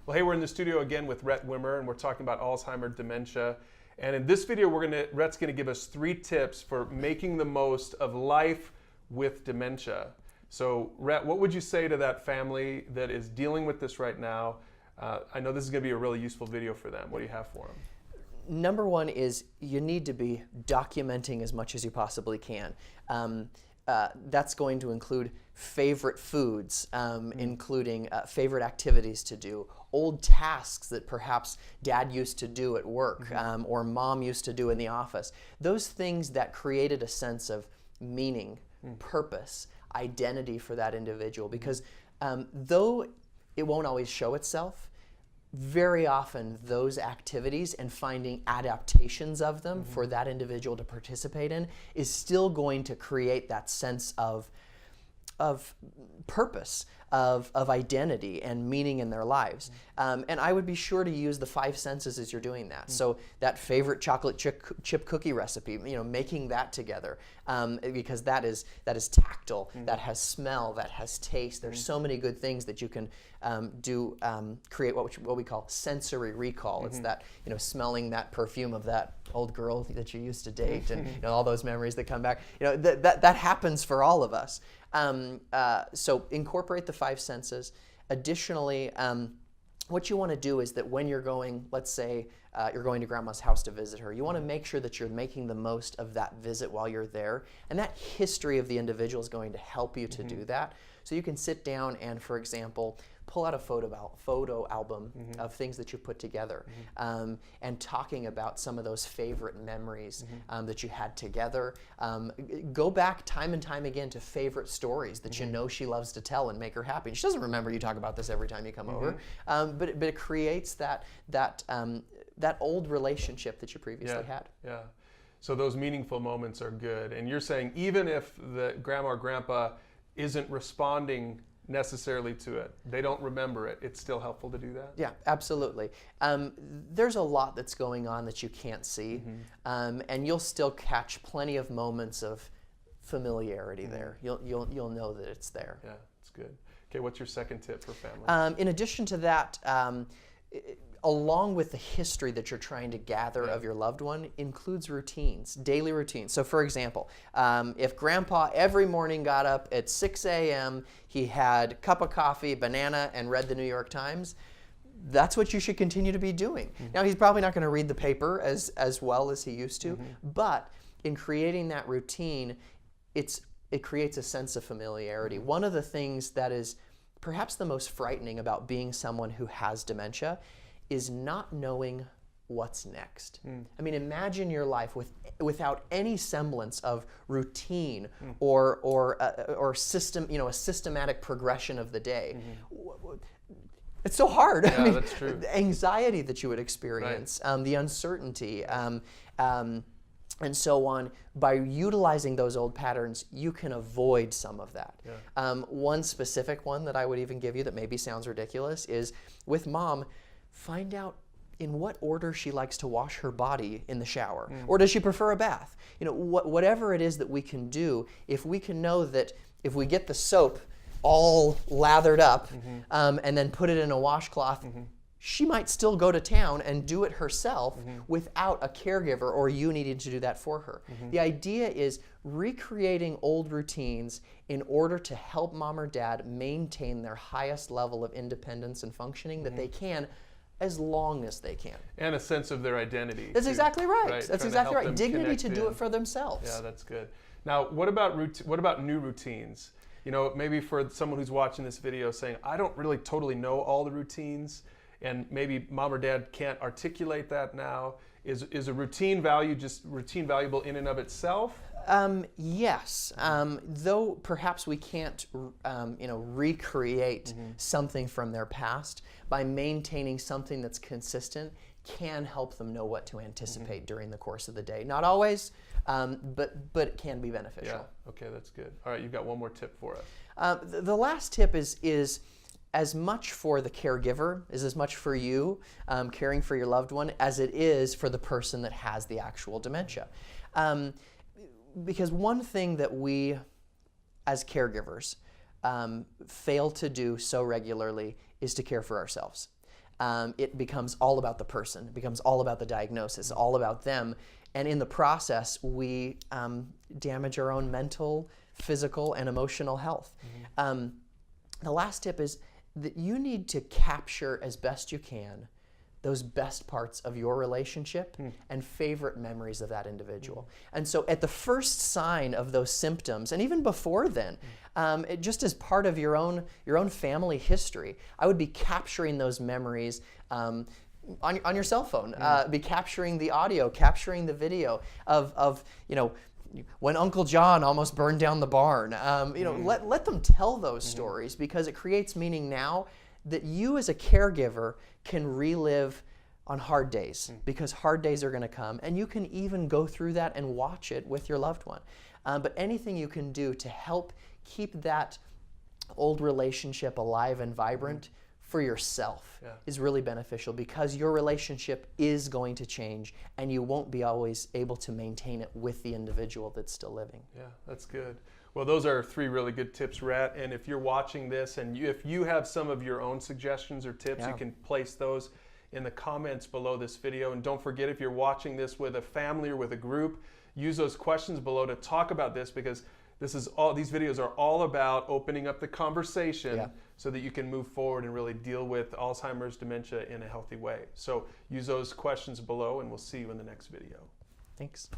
Well, hey, we're in the studio again with Rhett Wimmer, and we're talking about Alzheimer's, dementia. And in this video, Rhett's going to give us 3 tips for making the most of life with dementia. So, Rhett, what would you say to that family that is dealing with this right now? I know this is going to be a really useful video for them. What do you have for them? Number one is you need to be documenting as much as you possibly can. That's going to include favorite foods, including favorite activities to do, old tasks that perhaps dad used to do at work or mom used to do in the office. Those things that created a sense of meaning, purpose, identity for that individual. Because though it won't always show itself, very often those activities and finding adaptations of them for that individual to participate in is still going to create that sense of purpose, of identity and meaning in their lives. And I would be sure to use the 5 senses as you're doing that. So that favorite chocolate chip cookie recipe, making that together, because that is tactile, that has smell, that has taste. There's so many good things that you can create what we call sensory recall. It's that, smelling that perfume of that old girl that you used to date, and all those memories that come back. That happens for all of us. So incorporate the 5 senses. Additionally, what you want to do is that when you're going, let's say you're going to grandma's house to visit her, you want to make sure that you're making the most of that visit while you're there. And that history of the individual is going to help you to do that. So you can sit down and, for example, pull out a photo album of things that you put together, and talking about some of those favorite memories that you had together. Go back time and time again to favorite stories that you know she loves to tell and make her happy. She doesn't remember you talk about this every time you come over, but it creates that old relationship that you previously had. Yeah. So those meaningful moments are good. And you're saying even if the grandma or grandpa isn't responding necessarily to it, they don't remember it, it's still helpful to do that? Yeah, absolutely. There's a lot that's going on that you can't see, and you'll still catch plenty of moments of familiarity there. You'll know that it's there. Yeah, it's good. Okay, what's your second tip for families? In addition to that, along with the history that you're trying to gather of your loved one, includes routines, daily routines. So for example, if grandpa every morning got up at 6 a.m., he had a cup of coffee, banana, and read the New York Times, that's what you should continue to be doing. Now, he's probably not going to read the paper as well as he used to, but in creating that routine, it creates a sense of familiarity. One of the things that is perhaps the most frightening about being someone who has dementia is not knowing what's next. I mean, imagine your life without any semblance of routine or system, a systematic progression of the day. It's so hard. Yeah, I mean, that's true. The anxiety that you would experience, the uncertainty, and so on. By utilizing those old patterns, you can avoid some of that. One specific one that I would even give you that maybe sounds ridiculous is with mom, find out in what order she likes to wash her body in the shower. Or does she prefer a bath? Whatever it is that we can do, if we can know that if we get the soap all lathered up and then put it in a washcloth, she might still go to town and do it herself without a caregiver or you needing to do that for her. The idea is recreating old routines in order to help mom or dad maintain their highest level of independence and functioning that they can, as long as they can. And a sense of their identity. That's exactly right. That's exactly right. Dignity to do in. it for themselves. Yeah, that's good. Now, what about new routines? Maybe for someone who's watching this video saying, I don't really totally know all the routines, and maybe mom or dad can't articulate that now. Is a routine valuable in and of itself? Yes, though perhaps we can't, recreate something from their past, by maintaining something that's consistent can help them know what to anticipate during the course of the day. Not always, but it can be beneficial. Yeah. Okay, that's good. All right, you've got one more tip for us. The last tip is as much for the caregiver, is as much for you caring for your loved one as it is for the person that has the actual dementia. Because one thing that we as caregivers fail to do so regularly is to care for ourselves. it becomes all about the person. It becomes all about the diagnosis, all about them. And in the process, we damage our own mental, physical, and emotional health. The last tip is that you need to capture as best you can those best parts of your relationship and favorite memories of that individual. And so at the first sign of those symptoms, and even before then, just as part of your own family history, I would be capturing those memories on your cell phone, be capturing the audio, capturing the video of when Uncle John almost burned down the barn. Let them tell those stories, because it creates meaning now that you as a caregiver can relive on hard days, because hard days are going to come, and you can even go through that and watch it with your loved one. But anything you can do to help keep that old relationship alive and vibrant for yourself is really beneficial, because your relationship is going to change and you won't be always able to maintain it with the individual that's still living. Yeah, that's good. Well, those are 3 really good tips, Rhett. And if you're watching this and if you have some of your own suggestions or tips, you can place those in the comments below this video. And don't forget, if you're watching this with a family or with a group, use those questions below to talk about this, because these videos are all about opening up the conversation so that you can move forward and really deal with Alzheimer's, dementia in a healthy way. So use those questions below, and we'll see you in the next video. Thanks.